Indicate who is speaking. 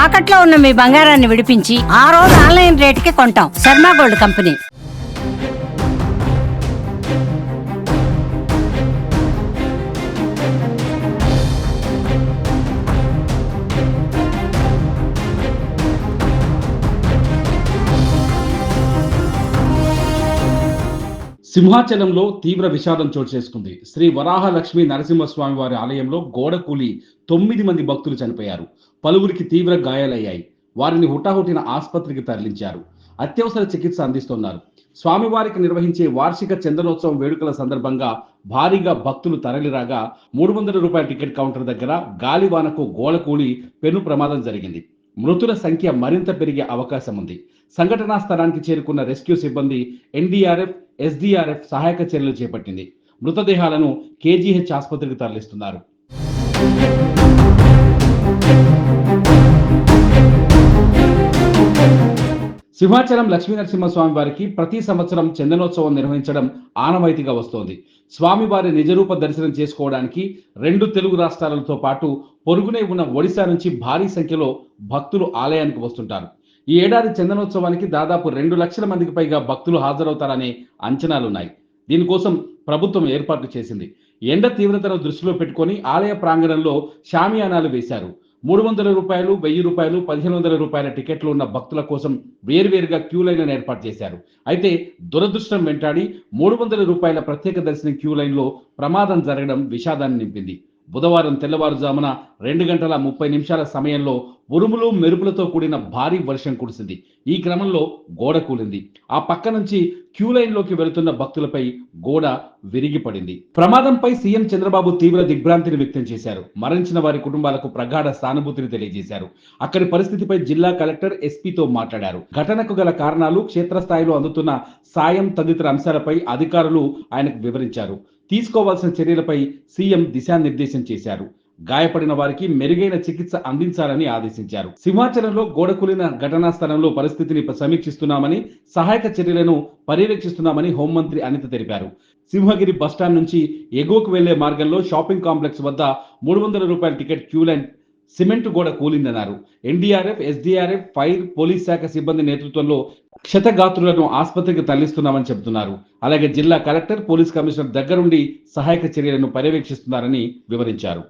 Speaker 1: తాకట్లో ఉన్న మీ బంగారాన్ని విడిపించి ఆ రోజు ఆన్లైన్ రేటుకి కొంటాం. Sharma gold company.
Speaker 2: సింహాచలంలో తీవ్ర విషాదం చోటు చేసుకుంది. శ్రీ వరాహ లక్ష్మీ నరసింహస్వామి వారి ఆలయంలో గోడ కూలి 9 మంది భక్తులు చనిపోయారు. పలువురికి తీవ్ర గాయాలయ్యాయి. వారిని హుటాహుటిన ఆసుపత్రికి తరలించారు. అత్యవసర చికిత్స అందిస్తున్నారు. స్వామివారికి నిర్వహించే వార్షిక చందనోత్సవం వేడుకల సందర్భంగా భారీగా భక్తులు తరలిరాగా 300 రూపాయల టికెట్ కౌంటర్ దగ్గర గాలివానకు గోడ కూలి పెను ప్రమాదం జరిగింది. మృతుల సంఖ్య మరింత పెరిగే అవకాశం ఉంది. సంఘటనా స్థలానికి చేరుకున్న రెస్క్యూ సిబ్బంది ఎన్డీఆర్ఎఫ్, ఎస్డీఆర్ఎఫ్ సహాయక చర్యలు చేపట్టింది. మృతదేహాలను కేజీహెచ్ ఆసుపత్రికి తరలిస్తున్నారు. సింహాచలం లక్ష్మీనరసింహస్వామి వారికి ప్రతి సంవత్సరం చందనోత్సవం నిర్వహించడం ఆనవాయితీగా వస్తోంది. స్వామివారి నిజరూప దర్శనం చేసుకోవడానికి 2 తెలుగు రాష్ట్రాలతో పాటు పొరుగునే ఉన్న ఒడిశా నుంచి భారీ సంఖ్యలో భక్తులు ఆలయానికి వస్తుంటారు. ఈ ఏడాది చందనోత్సవానికి దాదాపు 2 లక్షల మందికి పైగా భక్తులు హాజరవుతారనే అంచనాలున్నాయి. దీనికోసం ప్రభుత్వం ఏర్పాట్లు చేసింది. ఎండ తీవ్రతను దృష్టిలో పెట్టుకొని ఆలయ ప్రాంగణంలో షామియానాలు వేశారు. 300 రూపాయలు, 1000 రూపాయలు, 1500 రూపాయల టికెట్లు ఉన్న భక్తుల కోసం వేరువేరుగా క్యూ లైన్లను ఏర్పాటు చేశారు. అయితే దురదృష్టం వెంటాడి 300 రూపాయల ప్రత్యేక దర్శనం క్యూ లైన్లో ప్రమాదం జరగడం విషాదాన్ని నింపింది. బుధవారం తెల్లవారుజామున 2 గంటల 30 నిమిషాల సమయంలో ఉరుములు మెరుపులతో కూడిన భారీ వర్షం కురిసింది. ఈ క్రమంలో గోడ కూలింది. ఆ పక్క నుంచి క్యూ లైన్లోకి వెళుతున్న భక్తులపై గోడ విరిగిపడింది. ప్రమాదంపై సీఎం చంద్రబాబు తీవ్ర దిగ్భ్రాంతిని వ్యక్తం చేశారు. మరణించిన వారి కుటుంబాలకు ప్రగాఢ సానుభూతిని తెలియజేశారు. అక్కడి పరిస్థితిపై జిల్లా కలెక్టర్ ఎస్పీతో మాట్లాడారు. ఘటనకు గల కారణాలు, క్షేత్రస్థాయిలో అందుతున్న సాయం తదితర అంశాలపై అధికారులు ఆయనకు వివరించారు. తీసుకోవాల్సిన చర్యలపై సీఎం దిశానిర్దేశం చేశారు. గాయపడిన వారికి మెరుగైన చికిత్స అందించాలని ఆదేశించారు. సింహాచలంలో గోడ కూలిన ఘటనా స్థలంలో పరిస్థితిని సమీక్షిస్తున్నామని, సహాయక చర్యలను పర్యవేక్షిస్తున్నామని హోంమంత్రి అనిత తెలిపారు. సింహగిరి బస్టాండ్ నుంచి ఎగువకు వెళ్లే మార్గంలో షాపింగ్ కాంప్లెక్స్ వద్ద 300 రూపాయల టికెట్ క్యూ లైన్ సిమెంట్ గోడ కూలిందన్నారు. ఎన్డీఆర్ఎఫ్, ఎస్డీఆర్ఎఫ్, ఫైర్, పోలీస్ శాఖ సిబ్బంది నేతృత్వంలో క్షతగాత్రులను ఆసుపత్రికి తరలిస్తున్నామని చెబుతున్నారు. అలాగే జిల్లా కలెక్టర్, పోలీస్ కమిషనర్ దగ్గరుండి సహాయక చర్యలను పర్యవేక్షిస్తున్నారని వివరించారు.